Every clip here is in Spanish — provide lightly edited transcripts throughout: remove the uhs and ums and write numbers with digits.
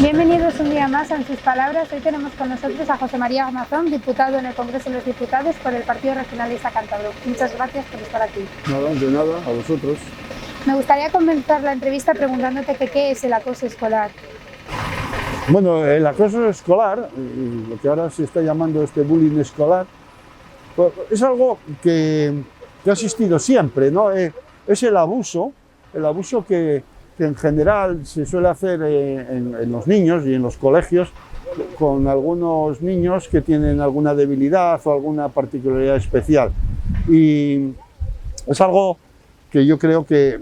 Bienvenidos un día más a En sus palabras. Hoy tenemos con nosotros a José María Mazón, diputado en el Congreso de los Diputados por el Partido Regionalista Cántabro. Muchas gracias por estar aquí. De nada, a vosotros. Me gustaría comenzar la entrevista preguntándote qué es el acoso escolar. Bueno, el acoso escolar, lo que ahora se está llamando bullying escolar, pues es algo que ha existido siempre, ¿no? Es el abuso que en general se suele hacer en los niños y en los colegios con algunos niños que tienen alguna debilidad o alguna particularidad especial. Y es algo que yo creo que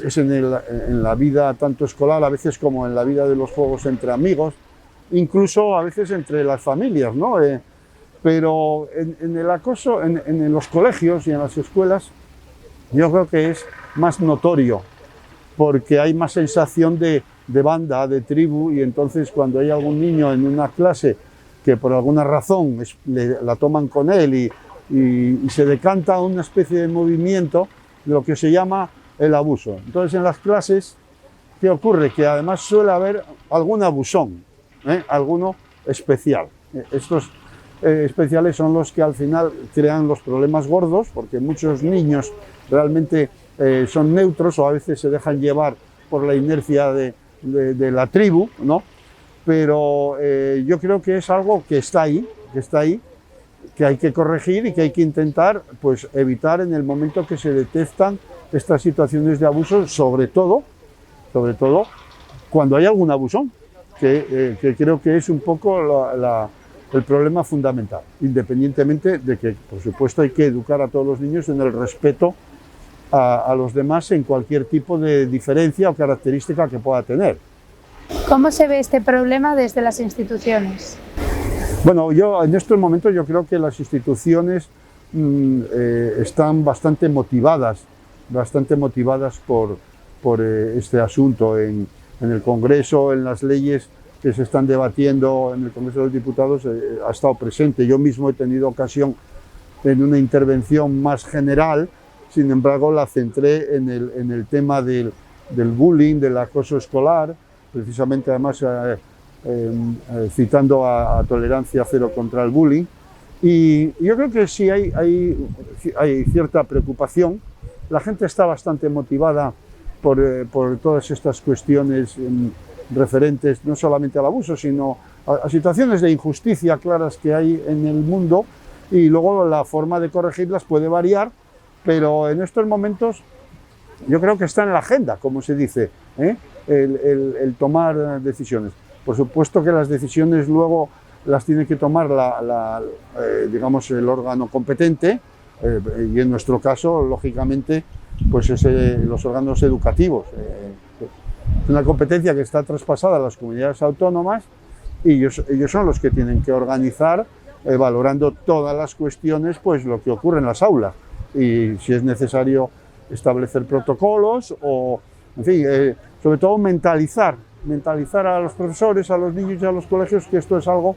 es en la vida tanto escolar, a veces como en la vida de los juegos entre amigos, incluso a veces entre las familias, ¿no? Pero en el acoso, en los colegios y en las escuelas, yo creo que es más notorio, porque hay más sensación de banda, de tribu, y entonces cuando hay algún niño en una clase que por alguna razón la toman con él y se decanta una especie de movimiento, lo que se llama el abuso. Entonces en las clases, ¿qué ocurre? Que además suele haber algún abusón, alguno especial. Estos especiales son los que al final crean los problemas gordos, porque muchos niños realmente son neutros o a veces se dejan llevar por la inercia de la tribu, ¿no? Pero yo creo que es algo que está ahí, que hay que corregir y que hay que intentar, pues, evitar en el momento que se detectan estas situaciones de abuso, sobre todo cuando hay algún abusón, que creo que es un poco el problema fundamental, independientemente de que, por supuesto, hay que educar a todos los niños en el respeto a los demás en cualquier tipo de diferencia o característica que pueda tener. ¿Cómo se ve este problema desde las instituciones? Bueno, en estos momentos yo creo que las instituciones están bastante motivadas por este asunto en el Congreso, en las leyes que se están debatiendo en el Congreso de los Diputados, ha estado presente. Yo mismo he tenido ocasión en una intervención más general, sin embargo la centré en el tema del bullying, del acoso escolar, precisamente además citando a Tolerancia Cero contra el bullying. Y yo creo que sí hay cierta preocupación. La gente está bastante motivada por todas estas cuestiones referentes no solamente al abuso, sino a situaciones de injusticia claras que hay en el mundo, y luego la forma de corregirlas puede variar, pero en estos momentos yo creo que está en la agenda, como se dice, el tomar decisiones. Por supuesto que las decisiones luego las tiene que tomar digamos, el órgano competente, y en nuestro caso, lógicamente, pues los órganos educativos. Es una competencia que está traspasada a las comunidades autónomas, y ellos son los que tienen que organizar, valorando todas las cuestiones, pues lo que ocurre en las aulas, y si es necesario establecer protocolos o, en fin, sobre todo mentalizar a los profesores, a los niños y a los colegios que esto es algo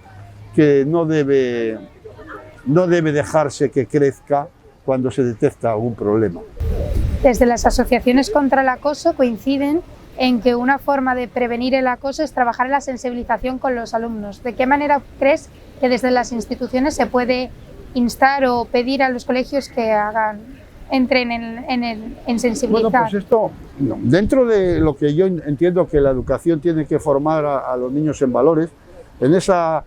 que no debe dejarse que crezca cuando se detecta algún problema. Desde las asociaciones contra el acoso coinciden en que una forma de prevenir el acoso es trabajar en la sensibilización con los alumnos. ¿De qué manera crees que desde las instituciones se puede instar o pedir a los colegios que entren en sensibilizar? Bueno, pues esto, dentro de lo que yo entiendo que la educación tiene que formar a los niños en valores, en esa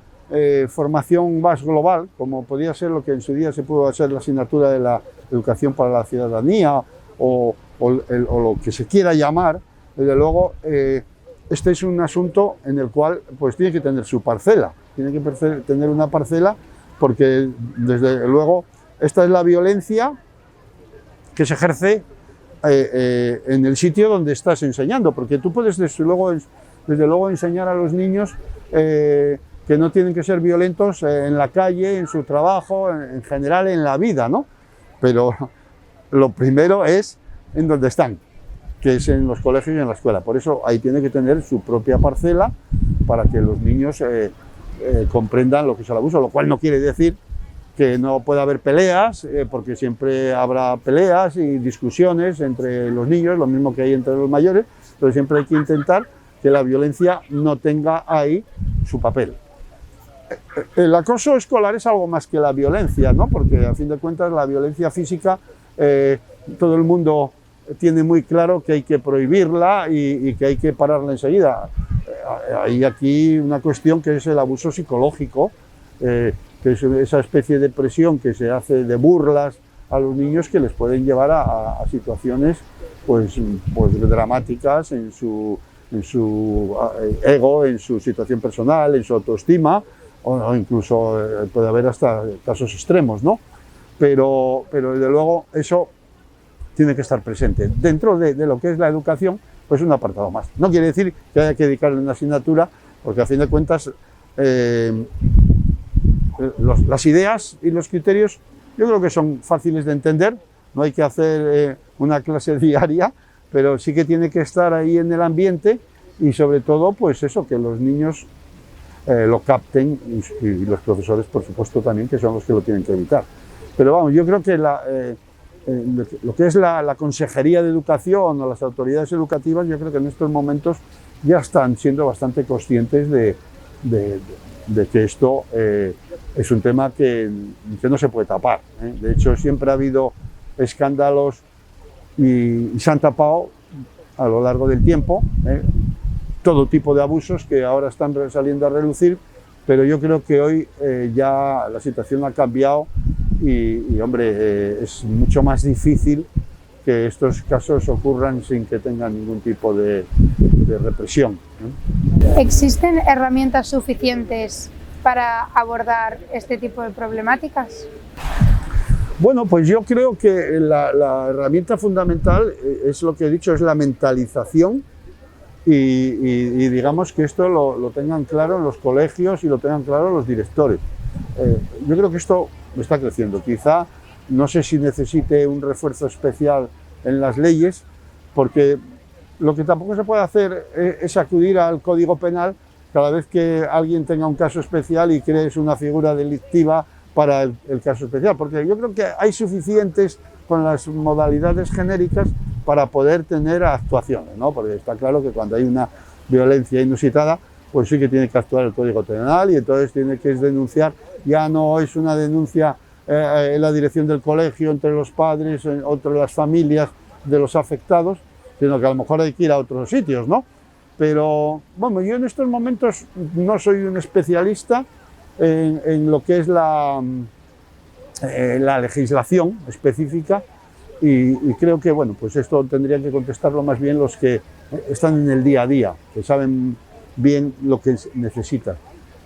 formación más global, como podría ser lo que en su día se pudo hacer la asignatura de la educación para la ciudadanía o lo que se quiera llamar, desde luego este es un asunto en el cual pues tiene que tener su parcela, tiene que tener una parcela, porque desde luego esta es la violencia que se ejerce en el sitio donde estás enseñando, porque tú puedes desde luego enseñar a los niños que no tienen que ser violentos en la calle, en su trabajo, en general en la vida, ¿no? Pero lo primero es en donde están, que es en los colegios y en la escuela. Por eso ahí tiene que tener su propia parcela para que los niños comprendan lo que es el abuso, lo cual no quiere decir que no pueda haber peleas, porque siempre habrá peleas y discusiones entre los niños, lo mismo que hay entre los mayores, pero siempre hay que intentar que la violencia no tenga ahí su papel. El acoso escolar es algo más que la violencia, ¿no? Porque a fin de cuentas la violencia física, todo el mundo tiene muy claro que hay que prohibirla y que hay que pararla enseguida. Hay aquí una cuestión que es el abuso psicológico, que es esa especie de presión que se hace de burlas a los niños que les pueden llevar a situaciones pues dramáticas en su ego, en su situación personal, en su autoestima, o incluso puede haber hasta casos extremos, ¿no? Pero desde luego eso tiene que estar presente. Dentro de lo que es la educación, pues un apartado más. No quiere decir que haya que dedicarle una asignatura, porque a fin de cuentas las ideas y los criterios yo creo que son fáciles de entender, no hay que hacer una clase diaria, pero sí que tiene que estar ahí en el ambiente y sobre todo pues eso, que los niños lo capten y los profesores por supuesto también, que son los que lo tienen que evitar. Pero vamos, yo creo que lo que es la Consejería de Educación o las autoridades educativas, yo creo que en estos momentos ya están siendo bastante conscientes de que esto es un tema que no se puede tapar, ¿eh? De hecho, siempre ha habido escándalos y se han tapado a lo largo del tiempo, todo tipo de abusos que ahora están saliendo a relucir, pero yo creo que hoy ya la situación ha cambiado y hombre, es mucho más difícil que estos casos ocurran sin que tengan ningún tipo de represión, ¿eh? ¿Existen herramientas suficientes para abordar este tipo de problemáticas? Bueno, pues yo creo que la herramienta fundamental es lo que he dicho, es la mentalización y digamos que esto lo tengan claro en los colegios y lo tengan claro los directores. Yo creo que esto está creciendo. Quizá, no sé si necesite un refuerzo especial en las leyes, porque lo que tampoco se puede hacer es acudir al Código Penal cada vez que alguien tenga un caso especial y crees una figura delictiva para el caso especial, porque yo creo que hay suficientes con las modalidades genéricas para poder tener actuaciones, ¿no? Porque está claro que cuando hay una violencia inusitada, pues sí que tiene que actuar el Código Penal y entonces tiene que denunciar, ya no es una denuncia en la dirección del colegio, entre los padres, entre las familias de los afectados, sino que a lo mejor hay que ir a otros sitios, ¿no? Pero, bueno, yo en estos momentos no soy un especialista en lo que es la legislación específica y creo que, bueno, pues esto tendrían que contestarlo más bien los que están en el día a día, que saben bien lo que necesitan.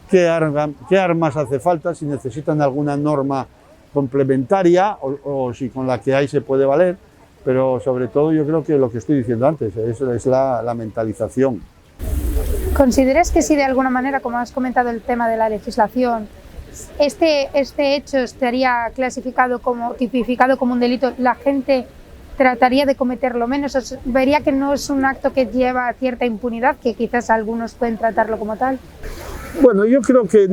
¿Qué armas hace falta? Si necesitan alguna norma complementaria o si con la que hay se puede valer. Pero sobre todo yo creo que lo que estoy diciendo antes es la mentalización. ¿Consideras que si de alguna manera, como has comentado el tema de la legislación, este hecho estaría tipificado como un delito, la gente trataría de cometerlo menos? ¿O vería que no es un acto que lleva cierta impunidad, que quizás algunos pueden tratarlo como tal? Bueno, yo creo que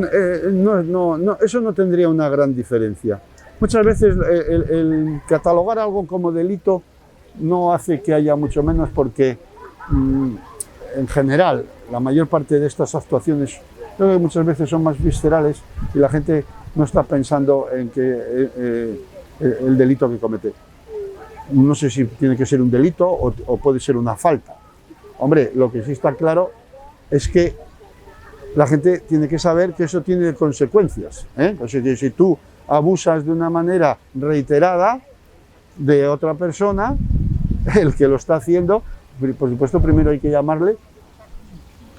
eso no tendría una gran diferencia. Muchas veces el catalogar algo como delito no hace que haya mucho menos porque en general la mayor parte de estas actuaciones creo que muchas veces son más viscerales y la gente no está pensando en que el delito que comete. No sé si tiene que ser un delito o puede ser una falta. Hombre, lo que sí está claro es que la gente tiene que saber que eso tiene consecuencias, ¿eh? O sea, que si tú abusas de una manera reiterada de otra persona, el que lo está haciendo, por supuesto primero hay que llamarle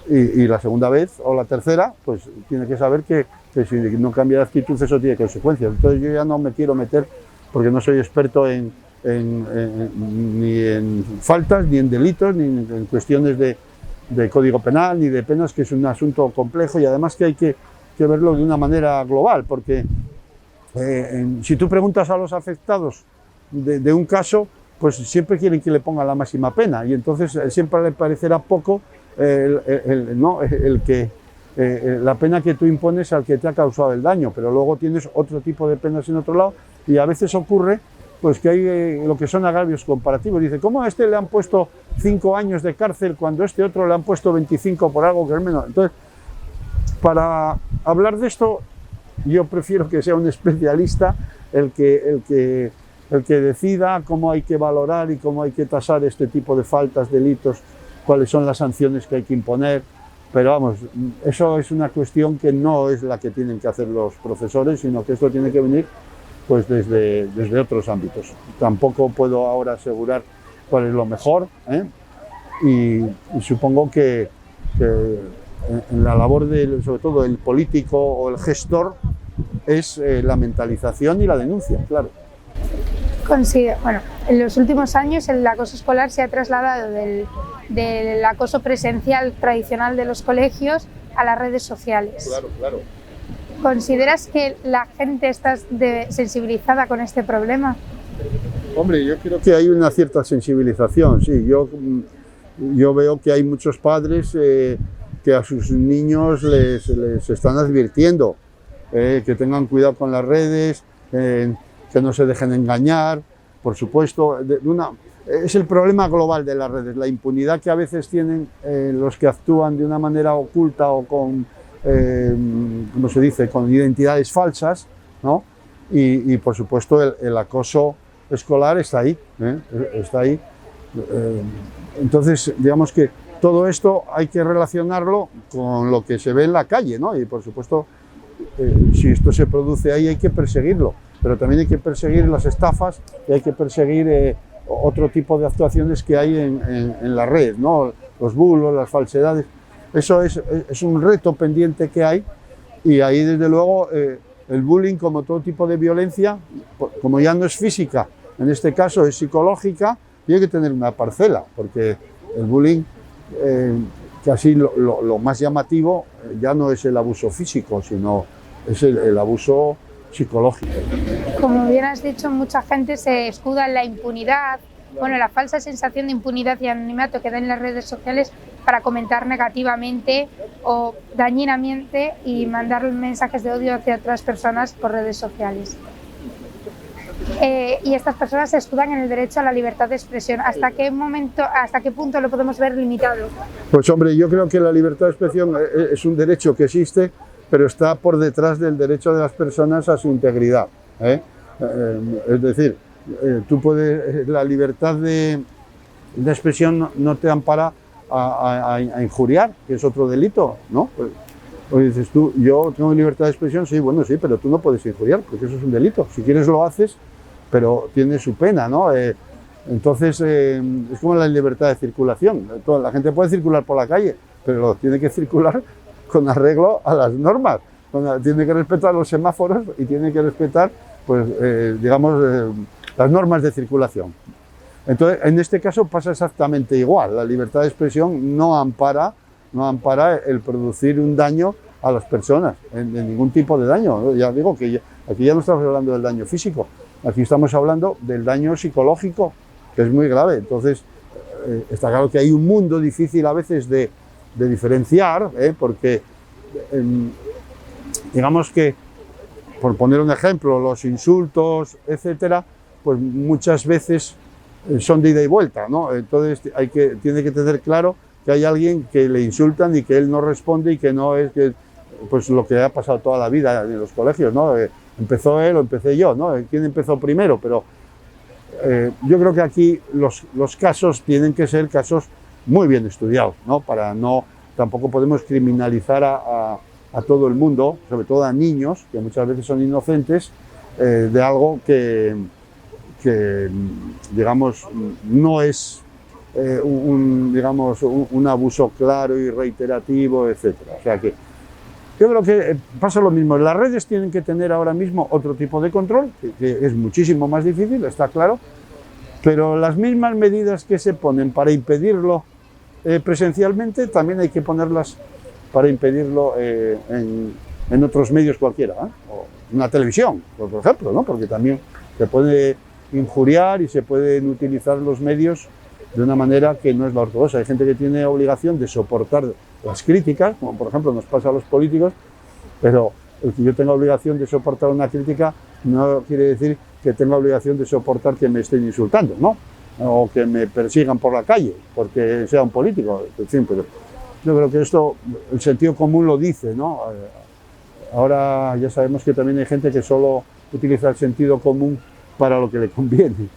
y la segunda vez o la tercera, pues tiene que saber que si no cambia de actitud eso tiene consecuencias. Entonces yo ya no me quiero meter, porque no soy experto ni en faltas, ni en delitos, ni en cuestiones de Código Penal, ni de penas, que es un asunto complejo y además que hay que verlo de una manera global, porque si tú preguntas a los afectados de un caso, pues siempre quieren que le pongan la máxima pena y entonces siempre le parecerá poco la pena que tú impones al que te ha causado el daño, pero luego tienes otro tipo de penas en otro lado y a veces ocurre pues que hay lo que son agravios comparativos. Dice, ¿cómo a este le han puesto 5 años de cárcel cuando a este otro le han puesto 25 por algo que es menos? Entonces, para hablar de esto, yo prefiero que sea un especialista el que decida cómo hay que valorar y cómo hay que tasar este tipo de faltas, delitos, cuáles son las sanciones que hay que imponer. Pero vamos, eso es una cuestión que no es la que tienen que hacer los profesores, sino que esto tiene que venir pues desde otros ámbitos. Tampoco puedo ahora asegurar cuál es lo mejor, ¿eh? Y supongo que en la labor sobre todo el político o el gestor es la mentalización y la denuncia, claro. Bueno, en los últimos años el acoso escolar se ha trasladado del acoso presencial tradicional de los colegios a las redes sociales. Claro, claro. ¿Consideras que la gente está sensibilizada con este problema? Hombre, yo creo que hay una cierta sensibilización, sí. Yo veo que hay muchos padres que a sus niños les están advirtiendo que tengan cuidado con las redes, que no se dejen engañar, por supuesto. Es el problema global de las redes, la impunidad que a veces tienen los que actúan de una manera oculta o con, ¿cómo se dice?, con identidades falsas, ¿no? Y por supuesto el acoso escolar está ahí, está ahí. Entonces, digamos que todo esto hay que relacionarlo con lo que se ve en la calle, ¿no? Y por supuesto, si esto se produce ahí hay que perseguirlo, pero también hay que perseguir las estafas y hay que perseguir otro tipo de actuaciones que hay en la red, ¿no? Los bulos, las falsedades. Eso es un reto pendiente que hay, y ahí desde luego el bullying, como todo tipo de violencia, como ya no es física, en este caso es psicológica, tiene que tener una parcela, porque el bullying, casi lo más llamativo ya no es el abuso físico, sino es el abuso psicológico. Como bien has dicho, mucha gente se escuda en la impunidad, bueno, la falsa sensación de impunidad y anonimato que da en las redes sociales para comentar negativamente o dañinamente y mandar mensajes de odio hacia otras personas por redes sociales. Y estas personas se escudan en el derecho a la libertad de expresión. ¿Hasta qué punto lo podemos ver limitado? Pues hombre, yo creo que la libertad de expresión es un derecho que existe, pero está por detrás del derecho de las personas a su integridad, ¿eh? Es decir, la libertad de expresión no te ampara a injuriar, que es otro delito, ¿no? Pues dices tú, yo tengo libertad de expresión, sí, bueno, sí, pero tú no puedes injuriar, porque eso es un delito. Si quieres lo haces, pero tiene su pena, ¿no? Entonces, es como la libertad de circulación. La gente puede circular por la calle, pero tiene que circular con arreglo a las normas. Tiene que respetar los semáforos y tiene que respetar, pues, digamos, las normas de circulación. Entonces, en este caso pasa exactamente igual. La libertad de expresión no ampara el producir un daño a las personas, de ningún tipo de daño. Ya digo que aquí ya no estamos hablando del daño físico, aquí estamos hablando del daño psicológico, que es muy grave. Entonces, está claro que hay un mundo difícil a veces de diferenciar, porque digamos que, por poner un ejemplo, los insultos, etcétera, pues muchas veces son de ida y vuelta, ¿no? Entonces tiene que tener claro que hay alguien que le insultan y que él no responde, y que no es pues lo que ha pasado toda la vida en los colegios, ¿no? Empezó él o empecé yo, ¿no? ¿Quién empezó primero? Pero yo creo que aquí los casos tienen que ser casos muy bien estudiados, ¿no? Tampoco podemos criminalizar a todo el mundo, sobre todo a niños, que muchas veces son inocentes, de algo que digamos, no es un abuso claro y reiterativo, etcétera. O sea que yo creo que pasa lo mismo. Las redes tienen que tener ahora mismo otro tipo de control, que es muchísimo más difícil, está claro, pero las mismas medidas que se ponen para impedirlo presencialmente, también hay que ponerlas para impedirlo en otros medios cualquiera, ¿eh? O una televisión, por ejemplo, ¿no? Porque también se puede injuriar y se pueden utilizar los medios de una manera que no es la ortodoxa. Hay gente que tiene obligación de soportar las críticas, como por ejemplo nos pasa a los políticos, pero el que yo tenga obligación de soportar una crítica no quiere decir que tenga obligación de soportar que me estén insultando, ¿no? O que me persigan por la calle, porque sea un político, en fin, pero yo creo que esto, el sentido común lo dice, ¿no? Ahora ya sabemos que también hay gente que solo utiliza el sentido común para lo que le conviene.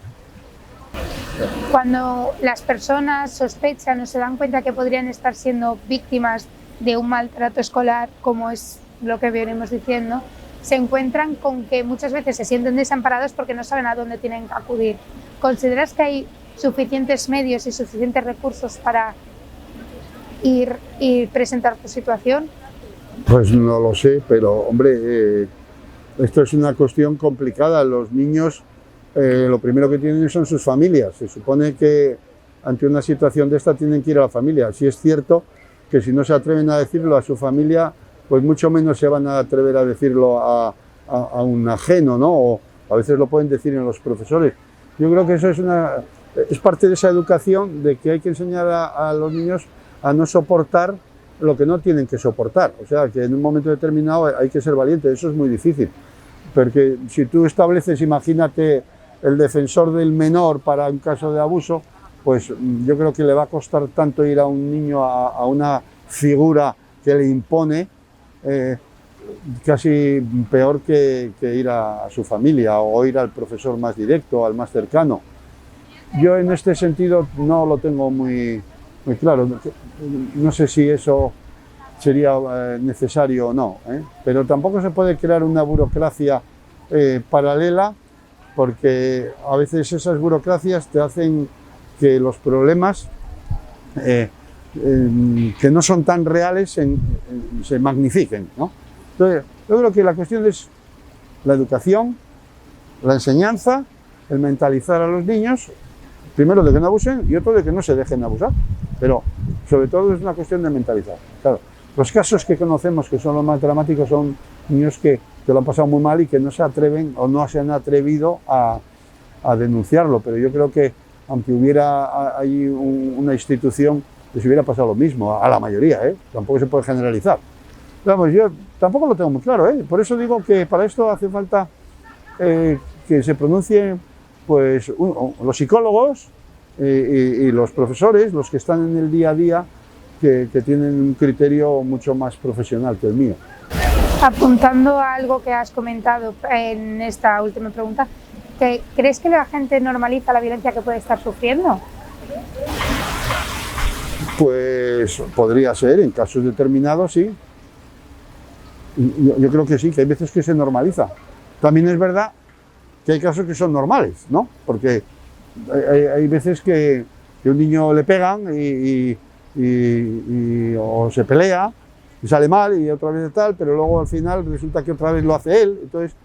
Cuando las personas sospechan o se dan cuenta que podrían estar siendo víctimas de un maltrato escolar, como es lo que venimos diciendo, se encuentran con que muchas veces se sienten desamparados porque no saben a dónde tienen que acudir. ¿Consideras que hay suficientes medios y suficientes recursos para ir y presentar tu situación? Pues no lo sé, pero hombre, esto es una cuestión complicada. Los niños lo primero que tienen son sus familias. Se supone que ante una situación de esta tienen que ir a la familia. Sí es cierto que si no se atreven a decirlo a su familia, pues mucho menos se van a atrever a decirlo a un ajeno, ¿no? O a veces lo pueden decir en los profesores. Yo creo que eso es parte de esa educación de que hay que enseñar a los niños a no soportar lo que no tienen que soportar. O sea, que en un momento determinado hay que ser valiente. Eso es muy difícil. Porque si tú estableces, imagínate, el defensor del menor para un caso de abuso, pues yo creo que le va a costar tanto ir a un niño, a una figura que le impone, casi peor que ir a su familia o ir al profesor más directo, al más cercano. Yo en este sentido no lo tengo muy claro. No sé si eso sería necesario o no, pero tampoco se puede crear una burocracia paralela, porque a veces esas burocracias te hacen que los problemas que no son tan reales se magnifiquen, ¿no? Entonces, yo creo que la cuestión es la educación, la enseñanza, el mentalizar a los niños, primero de que no abusen y otro de que no se dejen abusar, pero sobre todo es una cuestión de mentalizar. Claro, los casos que conocemos que son los más dramáticos son niños que lo han pasado muy mal y que no se atreven o no se han atrevido a denunciarlo, pero yo creo que aunque hubiera ahí una institución, les hubiera pasado lo mismo, a la mayoría, tampoco se puede generalizar. Vamos, yo tampoco lo tengo muy claro, por eso digo que para esto hace falta que se pronuncien pues, los psicólogos y los profesores, los que están en el día a día, que tienen un criterio mucho más profesional que el mío. Apuntando a algo que has comentado en esta última pregunta, ¿crees que la gente normaliza la violencia que puede estar sufriendo? Pues podría ser, en casos determinados sí. Yo creo que sí, que hay veces que se normaliza. También es verdad que hay casos que son normales, ¿no? Porque hay veces que un niño le pegan o se pelea y sale mal y otra vez tal, pero luego al final resulta que otra vez lo hace él. Entonces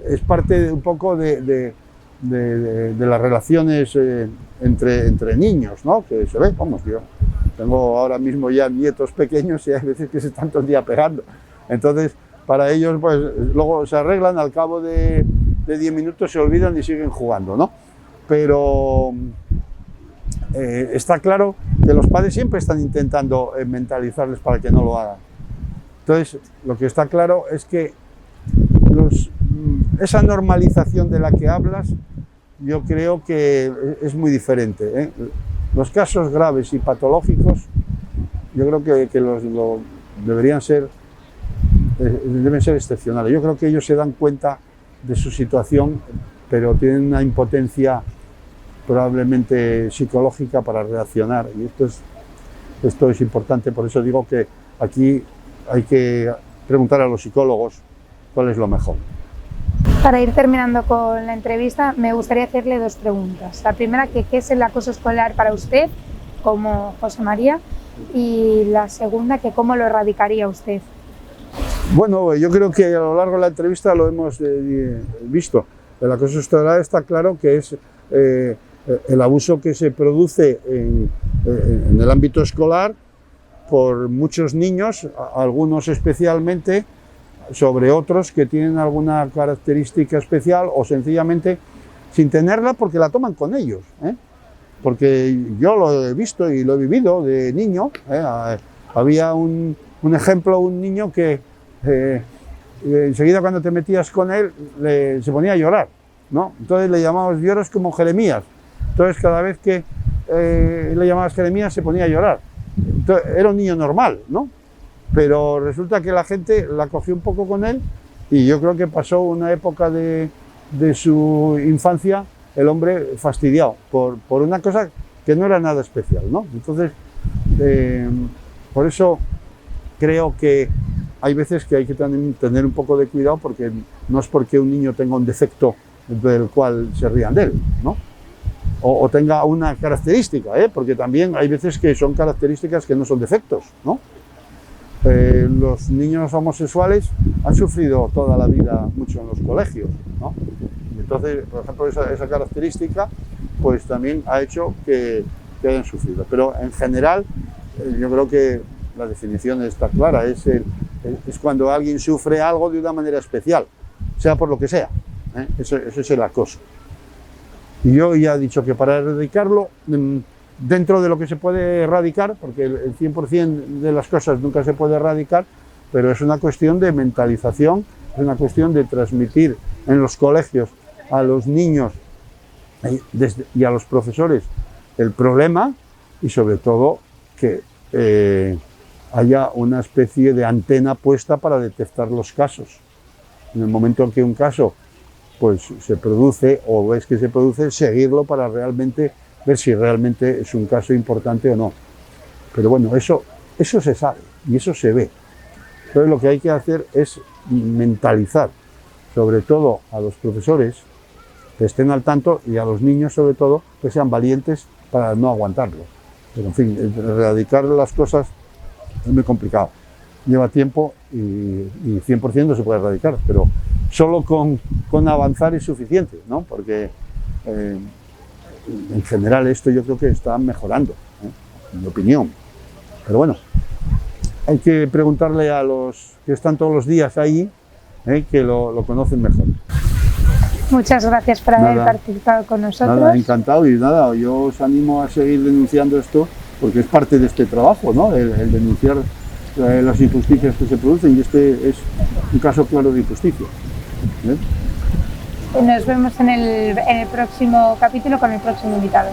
es parte un poco de las relaciones entre niños, ¿no? Que se ve, vamos, yo tengo ahora mismo ya nietos pequeños y hay veces que se están todo el día pegando. Entonces, para ellos, pues luego se arreglan, al cabo de 10 minutos se olvidan y siguen jugando, ¿no? Pero está claro que los padres siempre están intentando mentalizarles para que no lo hagan. Entonces, lo que está claro es que esa normalización de la que hablas, yo creo que es muy diferente, Los casos graves y patológicos, yo creo que deben ser excepcionales. Yo creo que ellos se dan cuenta de su situación, pero tienen una impotencia probablemente psicológica para reaccionar, y esto es importante. Por eso digo que aquí hay que preguntar a los psicólogos cuál es lo mejor. Para ir terminando con la entrevista, me gustaría hacerle dos preguntas. La primera, ¿qué es el acoso escolar para usted, como José María? Y la segunda, ¿cómo lo erradicaría usted? Bueno, yo creo que a lo largo de la entrevista lo hemos visto. El acoso escolar está claro que es el abuso que se produce en el ámbito escolar por muchos niños, algunos especialmente, sobre otros que tienen alguna característica especial o sencillamente sin tenerla porque la toman con ellos, Porque yo lo he visto y lo he vivido de niño, Había un ejemplo, un niño que enseguida cuando te metías con él se ponía a llorar, ¿no? Entonces le llamabas lloros como Jeremías. Entonces cada vez que le llamabas Jeremías se ponía a llorar. Entonces, era un niño normal, ¿no? Pero resulta que la gente la cogió un poco con él y yo creo que pasó una época de su infancia el hombre fastidiado por una cosa que no era nada especial, ¿no? Entonces, por eso creo que hay veces que hay que tener un poco de cuidado, porque no es porque un niño tenga un defecto del cual se rían de él, ¿no? O tenga una característica, porque también hay veces que son características que no son defectos, ¿no? Los niños homosexuales han sufrido toda la vida mucho en los colegios, ¿no? Entonces, por ejemplo, esa característica pues también ha hecho que hayan sufrido. Pero en general, yo creo que la definición está clara, es cuando alguien sufre algo de una manera especial, sea por lo que sea, eso es el acoso. Y yo ya he dicho que para erradicarlo, dentro de lo que se puede erradicar, porque el 100% de las cosas nunca se puede erradicar, pero es una cuestión de mentalización, es una cuestión de transmitir en los colegios a los niños y a los profesores el problema, y sobre todo que haya una especie de antena puesta para detectar los casos. En el momento en que un caso pues se produce o ves que se produce, seguirlo para realmente ver si realmente es un caso importante o no. Pero bueno, eso se sabe y eso se ve. Entonces lo que hay que hacer es mentalizar, sobre todo a los profesores, que estén al tanto, y a los niños sobre todo, que sean valientes para no aguantarlo. Pero en fin, erradicar las cosas es muy complicado. Lleva tiempo y 100% no se puede erradicar, pero solo con avanzar es suficiente, ¿no? Porque en general esto yo creo que está mejorando, en mi opinión. Pero bueno, hay que preguntarle a los que están todos los días ahí, que lo conocen mejor. Muchas gracias por haber participado con nosotros. Nada, encantado, y nada, yo os animo a seguir denunciando esto, porque es parte de este trabajo, ¿no? El denunciar las injusticias que se producen, y este es un caso claro de injusticia. Nos vemos en el próximo capítulo con el próximo invitado.